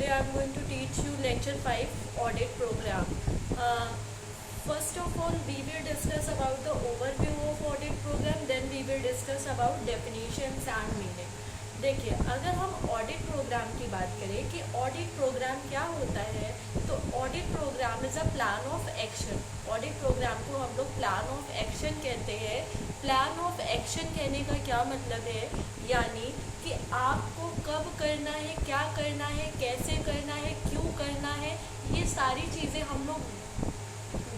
Today I am going to teach you lecture 5 audit program. Uh, First of all, we will discuss about the overview of audit program, then we will discuss about definitions and meaning. देखिए, अगर हम audit program की बात करें कि audit program क्या होता है, तो audit program is a plan of action. Audit program को हम लोग प्लान ऑफ एक्शन कहते हैं. प्लान ऑफ एक्शन कहने का क्या मतलब है, यानी कि आपको कब करना है, क्या करना है, कैसे करना है, क्यों करना है, ये सारी चीज़ें हम लोग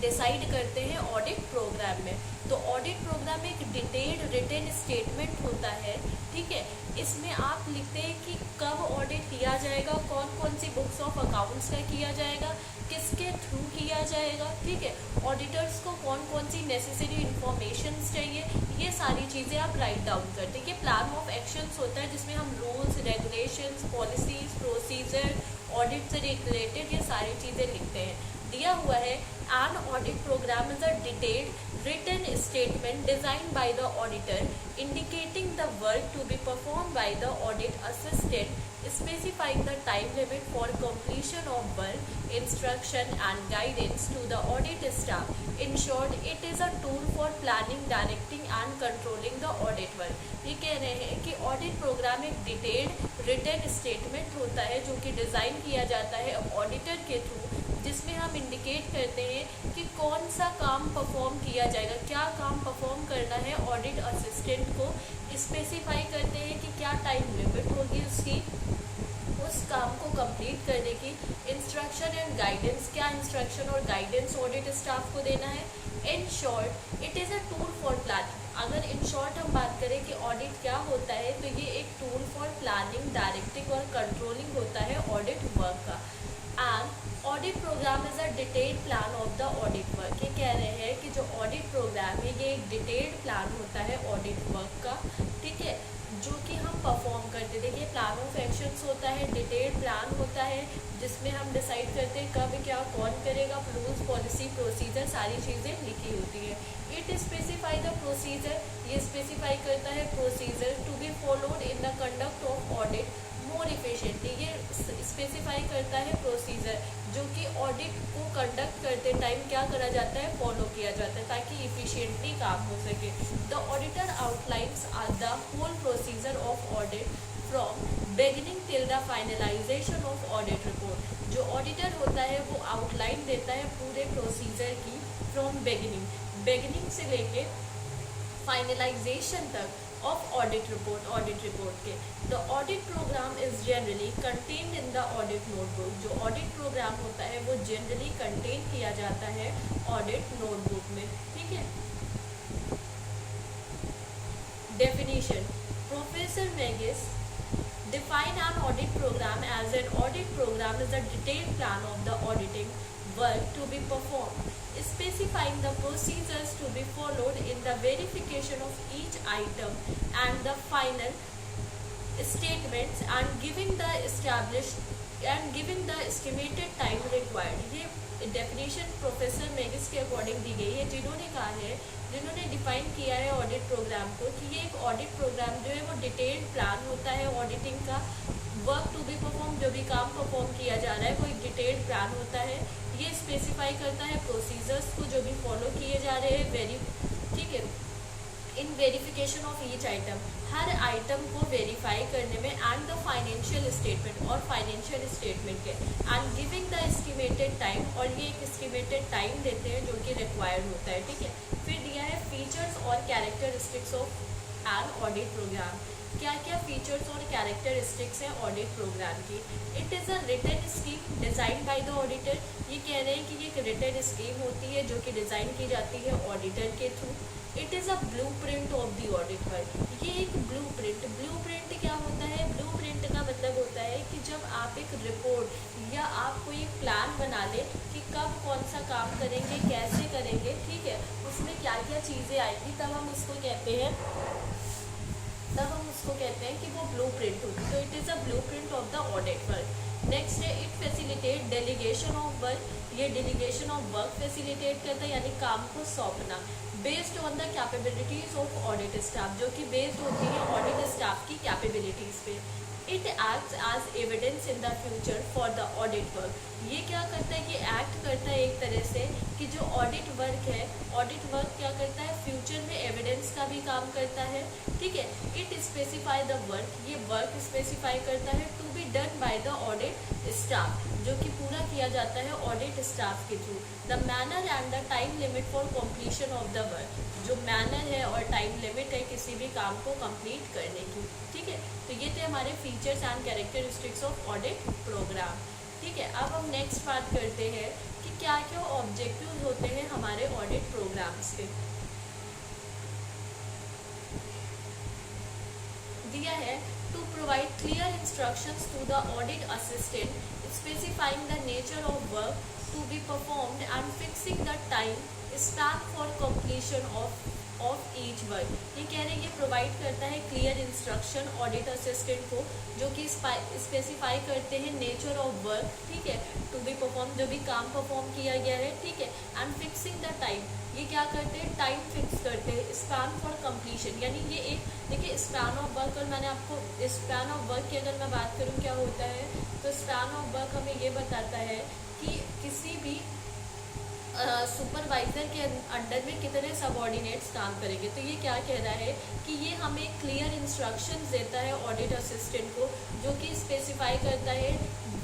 डिसाइड करते हैं ऑडिट प्रोग्राम में. तो ऑडिट प्रोग्राम में एक डिटेल्ड रिटन स्टेटमेंट होता है. ठीक है, इसमें आप लिखते हैं कि कब ऑडिट किया जाएगा, कौन कौन सी बुक्स ऑफ अकाउंट्स का किया जाएगा, किसके थ्रू किया जाएगा. ठीक है, ऑडिटर्स को कौन कौन सी नेसेसरी इंफॉर्मेशन चाहिए, ये सारी चीज़ें आप राइट डाउन करते हैं. ये प्लान ऑफ एक्शंस होता है जिसमें हम rules, regulations, policies, procedure, audit से रिलेटेड ये सारी चीज़ें लिखते हैं. दिया हुआ है an audit program is a detailed written statement designed by the auditor indicating the work to be performed by the audit assistant, specifying the time limit for completion of work, instruction and guidance to the audit staff. In short, it is a tool for planning, directing and controlling the audit work. ये कह रहे हैं कि audit programme एक detailed written statement होता है जो कि डिज़ाइन किया जाता है ऑडिटर के थ्रू, जिसमें हम इंडिकेट करते हैं कि कौन सा काम परफॉर्म किया जाएगा, क्या काम परफॉर्म करना है ऑडिट असिस्टेंट को. स्पेसिफाई करते हैं कि क्या टाइम लिमिट होगी उसकी, उस काम को कंप्लीट करने की. इंस्ट्रक्शन एंड गाइडेंस, क्या इंस्ट्रक्शन और गाइडेंस ऑडिट स्टाफ को देना है. In short, it is a tool for planning. अगर इन शॉर्ट हम बात करें कि ऑडिट क्या होता है, तो ये एक टूल फॉर प्लानिंग, डायरेक्टिंग और कंट्रोलिंग होता है ऑडिट वर्क का. And audit program is a detailed plan of the audit work. ये कह रहे हैं कि जो ऑडिट प्रोग्राम है ये एक डिटेल्ड प्लान होता है ऑडिट वर्क का. ठीक है, जो कि हम परफॉर्म करते. देखिए, प्लान ऑफ एक्शंस होता है, डिटेल्ड प्लान होता है जिसमें हम डिसाइड करते हैं कब क्या कौन करेगा, रूल्स, पॉलिसी, प्रोसीजर, सारी चीज़ें लिखी होती है. इट स्पेसिफाई द प्रोसीजर, ये स्पेसिफाई करता है procedure to be followed in the conduct of audit more efficiently. ये स्पेसिफाई करता है प्रोसीजर जो कि ऑडिट को कंडक्ट करते टाइम क्या करा जाता है, फॉलो किया जाता है ताकि इफिशिएंटली काम हो सके. The auditor outlines are the whole procedure of audit from beginning till the finalisation of audit report. जो ऑडिटर होता है वो आउटलाइन देता है पूरे प्रोसीजर की, फ्रॉम बिगिनिंग से लेके फाइनलाइजेशन तक of audit report के. The audit program is generally contained in the audit notebook. जो audit program होता है वो generally contain किया जाता है audit notebook में. ठीक है. Definition. Professor Megis define an audit program as an audit program is a detailed plan of the auditing work to be performed, specifying the procedures to be followed in the verification of each item and the final statements and giving the estimated time required. ये definition professor मेगिस के according दी गई है, जिन्होंने कहा है, जिन्होंने define किया है ऑडिट प्रोग्राम को कि ये एक ऑडिट प्रोग्राम जो है वो डिटेल्ड प्लान होता है ऑडिटिंग का. वर्क टू बी परफॉर्म, जो भी काम परफॉर्म किया जा रहा है वो एक डिटेल्ड प्लान होता है. ये स्पेसिफाई करता है प्रोसीजर्स को जो भी फॉलो किए जा रहे हैं. ठीक है, in verification of each item, हर आइटम को वेरीफाई करने में, एंड द फाइनेंशियल स्टेटमेंट और फाइनेंशियल स्टेटमेंट के, and giving the estimated time, और ये एक एस्टिमेटेड टाइम देते हैं जो कि रिक्वायर्ड होता है. ठीक है, फिर दिया है फीचर्स और characteristics of an audit program. क्या क्या फीचर्स और कैरेक्टरिस्टिक्स हैं ऑडिट प्रोग्राम की. It is a written scheme design by the auditor. ये कह रहे हैं कि ये एक रिटन स्कीम होती है जो कि डिज़ाइन की जाती है ऑडिटर के through. It is a blueprint of the audit work. ये एक ब्लूप्रिंट क्या होता है. ब्लूप्रिंट का मतलब होता है कि जब आप एक रिपोर्ट या आप कोई एक प्लान बना लें कि कब कौन सा काम करेंगे, कैसे करेंगे, ठीक है, उसमें क्या क्या चीज़ें आएंगी, तब हम उसको कहते हैं कि वो ब्लूप्रिंट होगी. तो it is a blueprint of the audit work. Next है it facilitate delegation of work. ये डेलीगेशन ऑफ वर्क फैसिलिटेट करता है, यानी काम को सौंपना. Based on the capabilities of audit staff, जो कि बेस्ड होती है ऑडिट स्टाफ की कैपेबिलिटीज़ पे. It acts as evidence in the future for the audit work. ये क्या करता है कि एक्ट करता है एक तरह से कि जो ऑडिट वर्क है, ऑडिट वर्क क्या करता है फ्यूचर में एविडेंस का भी काम करता है, ठीक है। इट स्पेसिफाई द वर्क, ये वर्क स्पेसिफाई करता है to be done by the audit staff, जो कि पूरा किया जाता है ऑडिट स्टाफ के थ्रू। The manner and the time limit for completion of the work, जो मैनर है और टाइम लिमिट है किसी भी काम को कंप्लीट करने की, ठीक है। तो ये थे हमारे features and characteristics of audit program, ठीक है। अब हम नेक्स्ट बात करते हैं कि क्या क्या ऑब्जेक्टिव्स होते हैं हमारे ऑडिट प्रोग्राम्स के। दिया है to provide clear instructions to the audit assistant specifying the nature of work to be performed and fixing the time span for completion of each work. ये कह रहे हैं ये प्रोवाइड करता है क्लियर इंस्ट्रक्शन ऑडिट असिस्टेंट को, जो कि स्पेसिफाई करते हैं नेचर ऑफ वर्क, ठीक है, टू बी परफॉर्म, जो भी काम परफॉर्म किया गया है, ठीक है। एंड फिक्सिंग द टाइम, ये क्या करते हैं टाइम फिक्स करते हैं। स्पैन फॉर कंप्लीशन, यानी ये एक देखिए स्पैन ऑफ वर्क, और मैंने आपको स्पैन ऑफ वर्क की अगर मैं बात करूँ क्या होता है, तो स्पैन ऑफ वर्क हमें ये बताता है कि किसी भी सुपरवाइज़र के अंडर में कितने सबऑर्डिनेट्स काम करेंगे। तो ये क्या कह रहा है कि ये हमें क्लियर इंस्ट्रक्शंस देता है ऑडिट असिस्टेंट को, जो कि स्पेसिफाई करता है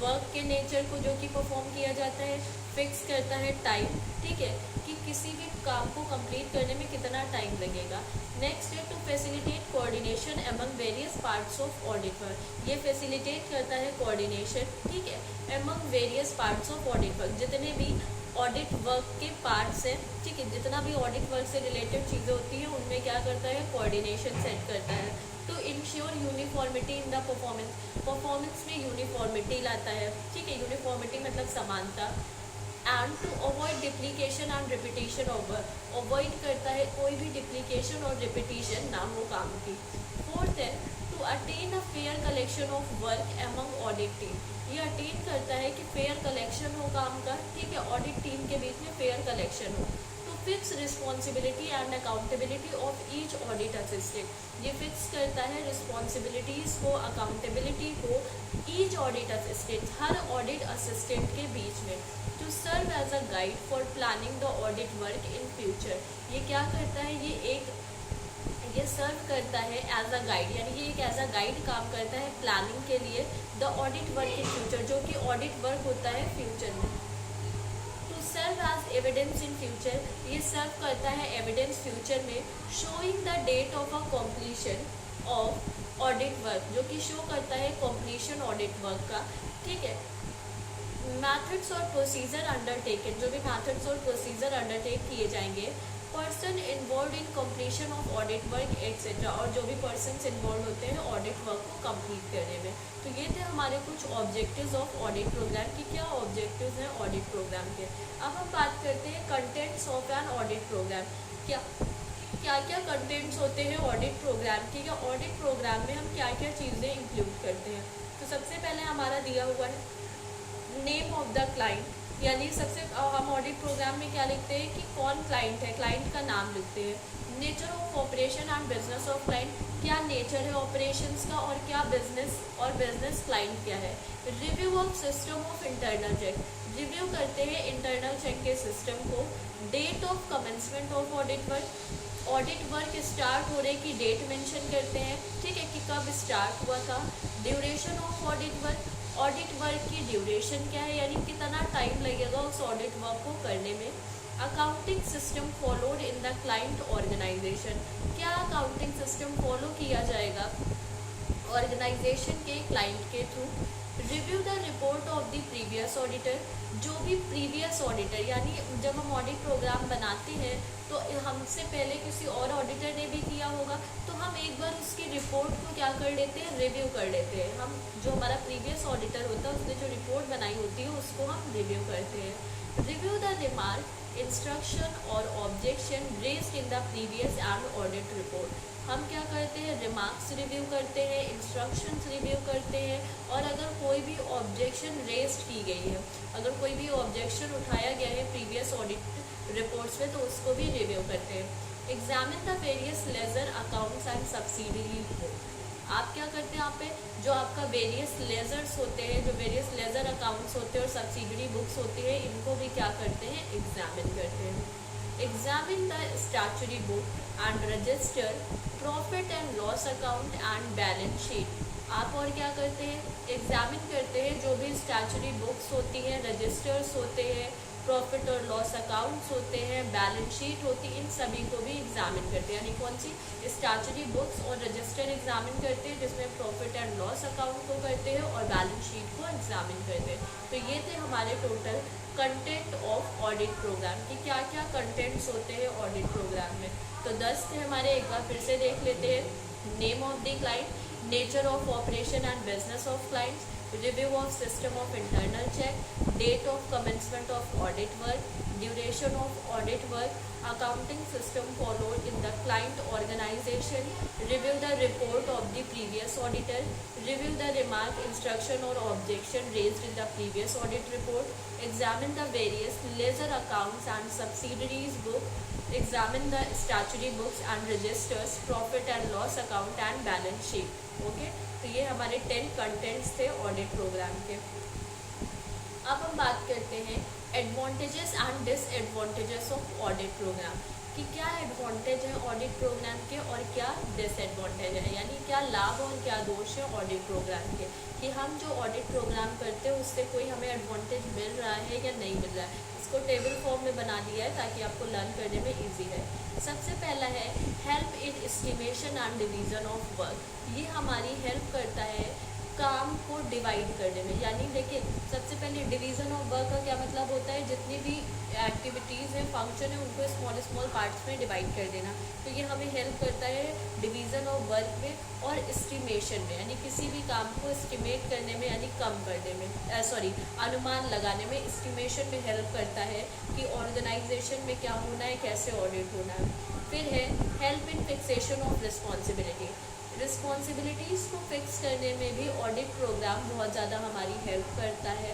वर्क के नेचर को जो कि परफॉर्म किया जाता है, फिक्स करता है टाइम, ठीक है, कि किसी भी काम को कंप्लीट करने में कितना टाइम लगेगा। नेक्स्ट है to facilitate coordination among various parts of audit work. ये फैसिलिटेट करता है कोऑर्डिनेशन, ठीक है, among various parts of audit work, जितने भी ऑडिट वर्क के पार्ट्स हैं, ठीक है, जितना भी ऑडिट वर्क से रिलेटेड चीज़ें होती हैं उनमें क्या करता है कोऑर्डिनेशन सेट करता है। To ensure uniformity in the performance में यूनिफॉर्मिटी लाता है, ठीक है, यूनिफॉर्मिटी मतलब समानता। And to avoid duplication and repetition of work, avoid करता है कोई भी डिप्लीकेशन और रिपीटिशन ना हो काम की। फोर्थ है to attain a fair collection of work among audit team, ये अटेन करता है कि फेयर कलेक्शन हो काम का, ठीक है, ऑडिट टीम के बीच में फेयर कलेक्शन हो। To fix responsibility and accountability of each audit assistant, ये फिक्स करता है रिस्पॉन्सिबिलिटीज़ को, अकाउंटेबिलिटी को ईच ऑडिट असिस्टेंट, हर ऑडिट असिस्टेंट के बीच में। To serve as a guide for planning the audit work in future, ये क्या करता है ये सर्व करता है एज अ गाइड, यानी ये एक एज अ गाइड काम करता है प्लानिंग के लिए the audit work in future, जो कि ऑडिट वर्क होता है फ्यूचर में। To serve as evidence in future, ये सर्व करता है एविडेंस फ्यूचर में, showing the date of a completion of audit work, जो कि शो करता है कॉम्प्लीशन ऑडिट वर्क का, ठीक है। मैथड्स और प्रोसीजर अंडरटेकन, जो भी मैथड्स और प्रोसीजर अंडरटेक किए जाएंगे। Person involve in completion of audit work etcetera, और जो भी पर्सन इन्वॉल्व होते हैं ऑडिट वर्क को कंप्लीट करने में। तो ये थे हमारे कुछ ऑब्जेक्टिव्स ऑफ ऑडिट प्रोग्राम की, क्या ऑब्जेक्टिव्स हैं ऑडिट प्रोग्राम के। अब हम बात करते हैं contents of an audit program, क्या क्या कंटेंट्स होते हैं ऑडिट प्रोग्राम के, या ऑडिट प्रोग्राम में हम क्या क्या चीज़ें इंक्लूड करते हैं। तो सबसे पहले हमारा दिया हुआ है नेम ऑफ द क्लाइंट, यानी सबसे हम ऑडिट प्रोग्राम में क्या लिखते हैं कि कौन क्लाइंट है, क्लाइंट का नाम लिखते हैं। Nature of operation and business of client, क्या नेचर है ऑपरेशंस का और क्या बिजनेस क्लाइंट क्या है। Review of system of internal check, review करते हैं इंटरनल चेक के सिस्टम को। Date of commencement of audit work start होने की डेट मेंशन करते हैं, ठीक है, कि कब स्टार्ट हुआ था। ड्यूरेशन ऑफ ऑडिट वर्क की ड्यूरेशन क्या है, यानी कितना टाइम लगेगा उस ऑडिट वर्क को करने में। Accounting system followed in the client organization, क्या अकाउंटिंग सिस्टम फॉलो किया जाएगा ऑर्गेनाइजेशन के क्लाइंट के थ्रू। Review the report of the previous auditor, जो भी प्रीवियस ऑडिटर, यानी जब हम ऑडिट प्रोग्राम बनाते हैं तो हमसे पहले किसी और ऑडिटर ने भी किया होगा, तो हम एक बार उसकी रिपोर्ट को क्या कर लेते हैं रिव्यू कर लेते हैं। हम जो हमारा प्रीवियस ऑडिटर होता है उसने जो रिपोर्ट बनाई होती है उसको हम रिव्यू करते हैं। रिव्यू द रिमार्क, इंस्ट्रक्शन और objection raised in the previous and audit report, हम क्या करते हैं रिमार्क्स रिव्यू करते हैं, इंस्ट्रक्शंस रिव्यू करते हैं, और अगर कोई भी ऑब्जेक्शन रेज्ड की गई है, अगर कोई भी ऑब्जेक्शन उठाया गया है प्रीवियस ऑडिट रिपोर्ट्स में, तो उसको भी रिव्यू करते हैं। Examine the various ledger accounts and subsidiary report, आप क्या करते हैं यहाँ पे, जो आपका वेरियस लेजर्स होते हैं, जो वेरियस लेजर अकाउंट्स होते हैं और सब्सिडरी बुक्स होती है, इनको भी क्या करते हैं, एग्जामिन करते हैं। Examine the statutory book and register profit and loss account and balance sheet. आप और क्या करते हैं, एग्जामिन करते हैं जो भी स्टैट्यूटरी बुक्स होती हैं, रजिस्टर्स होते हैं, प्रॉफिट और लॉस अकाउंट्स होते हैं, बैलेंस शीट होती है, इन सभी को भी एग्जामिन करते हैं। यानी कौन सी, स्टैट्यूटरी बुक्स और रजिस्टर एग्जामिन करते हैं, जिसमें प्रॉफिट एंड लॉस अकाउंट को करते हैं और बैलेंस शीट को एग्जामिन करते हैं। तो ये थे हमारे total content of audit program कि क्या क्या कंटेंट्स होते हैं ऑडिट प्रोग्राम में। तो 10 थे हमारे, एक बार फिर से देख लेते हैं। Name of the client, nature of operation and business of clients, review of system of internal check, date of commencement of audit work, duration of audit work, accounting system followed in the client organization, review the report of the previous auditor, review the remark, instruction or objection raised in the previous audit report, examine the various ledger accounts and subsidiaries book, examine the statutory books and registers, profit and loss account and balance sheet। Okay, तो ये हमारे 10 contents थे audit program के। अब हम बात करते हैं advantages and disadvantages of audit program कि क्या एडवांटेज है ऑडिट प्रोग्राम के और क्या डिसएडवांटेज है, यानी क्या लाभ और क्या दोष है ऑडिट प्रोग्राम के, कि हम जो ऑडिट प्रोग्राम करते हैं उससे कोई हमें एडवांटेज मिल रहा है या नहीं मिल रहा है। इसको टेबल फॉर्म में बना दिया है ताकि आपको लर्न करने में ईजी है। सबसे पहला है help in estimation and division of work. ये हमारी हेल्प करता है काम को डिवाइड करने में, यानी देखिए सबसे पहले डिवीज़न ऑफ वर्क का क्या मतलब होता है, जितनी भी एक्टिविटीज़ हैं, फंक्शन है, उनको स्मॉल स्मॉल पार्ट्स में डिवाइड कर देना। तो ये हमें हेल्प करता है डिवीज़न ऑफ वर्क में और एस्टिमेशन में, यानी किसी भी काम को एस्टिमेट करने में, यानी कम करने में, अनुमान लगाने में एस्टिमेशन में हेल्प करता है कि ऑर्गेनाइजेशन में क्या होना है, कैसे ऑडिट होना है। फिर है help in fixation of responsibility. Responsibilities को फिक्स करने में भी ऑडिट प्रोग्राम बहुत ज़्यादा हमारी हेल्प करता है।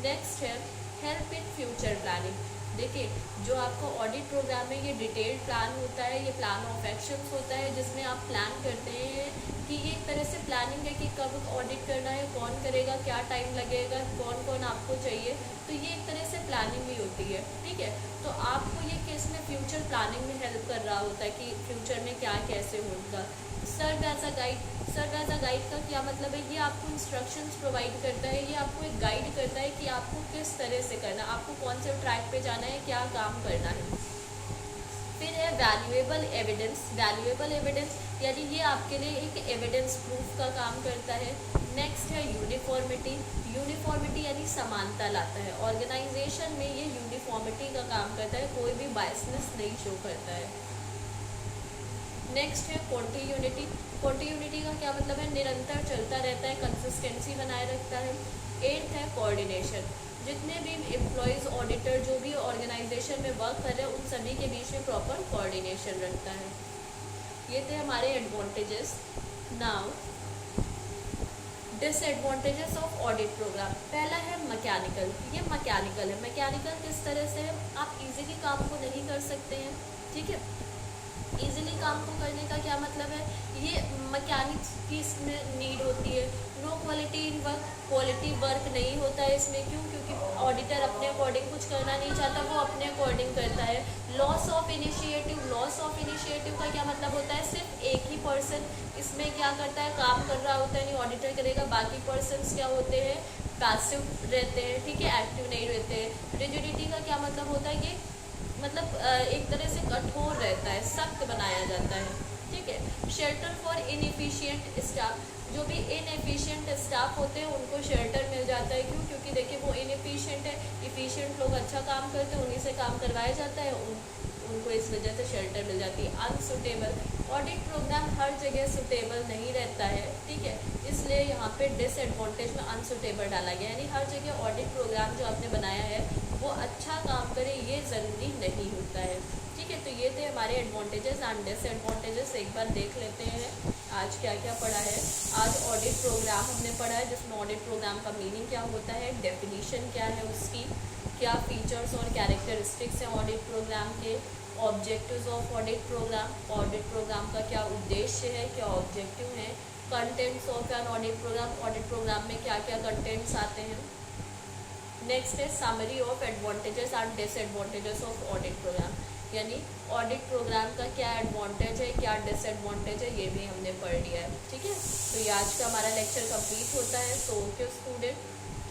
नेक्स्ट है हेल्प इन फ्यूचर प्लानिंग। देखिए जो आपका ऑडिट प्रोग्राम है ये डिटेल्ड प्लान होता है, ये प्लान ऑफ एक्शंस होता है जिसमें आप प्लान करते हैं कि ये एक तरह से प्लानिंग है कि कब ऑडिट करना है, कौन करेगा, क्या टाइम लगेगा, कौन कौन आपको चाहिए, तो ये एक तरह से प्लानिंग भी होती है। ठीक है, तो आपको ये केस में फ्यूचर प्लानिंग में हेल्प कर रहा होता है कि फ्यूचर में क्या कैसे होगा। Serve as a guide. Serve as a guide का क्या मतलब है, ये आपको इंस्ट्रक्शंस प्रोवाइड करता है, ये आपको एक गाइड करता है कि आपको किस तरह से करना, आपको कौन से ट्रैक पे जाना है, क्या काम करना है। फिर है वैल्यूएबल एविडेंस। वैल्यूएबल एविडेंस यानी ये आपके लिए एक एविडेंस प्रूफ का काम करता है। नेक्स्ट है यूनिफॉर्मिटी। यूनिफॉर्मिटी यानी समानता लाता है, ऑर्गेनाइजेशन में ये यूनिफॉर्मिटी का काम करता है, कोई भी बायसनेस नहीं शो करता है। नेक्स्ट है कॉन्टिन्यूटी। कॉन्टिन्यूटी का क्या मतलब है, निरंतर चलता रहता है, कंसिस्टेंसी बनाए रखता है। एट्थ है कोऑर्डिनेशन। जितने भी एम्प्लॉयज़, ऑडिटर जो भी ऑर्गेनाइजेशन में वर्क कर रहे हैं उन सभी के बीच में प्रॉपर कोऑर्डिनेशन रखता है। ये थे हमारे advantages. Now disadvantages of audit program. पहला है मैकेनिकल। ये मैकेनिकल है। मैकेनिकल किस तरह से है, आप इजीली काम को नहीं कर सकते हैं। ठीक है, इजीली काम को करने का क्या मतलब है, ये मैकेनिक्स की इसमें नीड होती है। No quality in work, quality work नहीं होता है इसमें। क्यों? क्योंकि ऑडिटर अपने अकॉर्डिंग कुछ करना नहीं चाहता, वो अपने अकॉर्डिंग करता है। Loss of initiative. Loss of initiative का क्या मतलब होता है, सिर्फ एक ही पर्सन इसमें क्या करता है, काम कर रहा होता है, नहीं ऑडिटर करेगा, बाकी पर्सन्स क्या होते हैं, पैसिव रहते हैं। ठीक है, एक्टिव नहीं रहते हैं। रिजिडिटी का क्या मतलब होता है, ये मतलब एक तरह से कठोर रहता है, सख्त बनाया जाता है। ठीक है, शेल्टर फॉर इनएफिशिएंट स्टाफ। जो भी इनएफिशिएंट स्टाफ होते हैं उनको शेल्टर मिल जाता है। क्यों? क्योंकि देखिए वो इनएफिशिएंट है, इफिशिएंट लोग अच्छा काम करते हैं, उन्हीं से काम करवाया जाता है, उनको इस वजह से शेल्टर मिल जाती है। अनसुटेबल। ऑडिट प्रोग्राम हर जगह सुटेबल नहीं रहता है। ठीक है, इसलिए यहाँ पे डिसएडवांटेज में अनसुटेबल डाला गया, यानी हर जगह ऑडिट प्रोग्राम जो आपने बनाया है वो अच्छा काम करे ये ज़रूरी नहीं होता है। ठीक है, तो ये थे हमारे एडवांटेजेस एंड डिसएडवांटेजेस। एक बार देख लेते हैं आज क्या क्या पढ़ा है। आज ऑडिट प्रोग्राम हमने पढ़ा है, जिसमें ऑडिट प्रोग्राम का मीनिंग क्या होता है, डेफिनीशन क्या है उसकी, क्या फीचर्स और कैरेक्टरिस्टिक्स हैं ऑडिट प्रोग्राम के, ऑब्जेक्टिव्स ऑफ ऑडिट प्रोग्राम का क्या उद्देश्य है, क्या ऑब्जेक्टिव है, contents of an audit program में क्या क्या कंटेंट्स आते हैं। नेक्स्ट है summary of advantages and disadvantages of audit program, यानी ऑडिट प्रोग्राम का क्या एडवांटेज है क्या डिसएडवांटेज है ये भी हमने पढ़ लिया है। ठीक है, तो ये आज का हमारा लेक्चर कंप्लीट होता है। So okay student,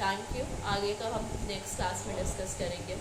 thank you. आगे का हम नेक्स्ट क्लास में डिस्कस करेंगे।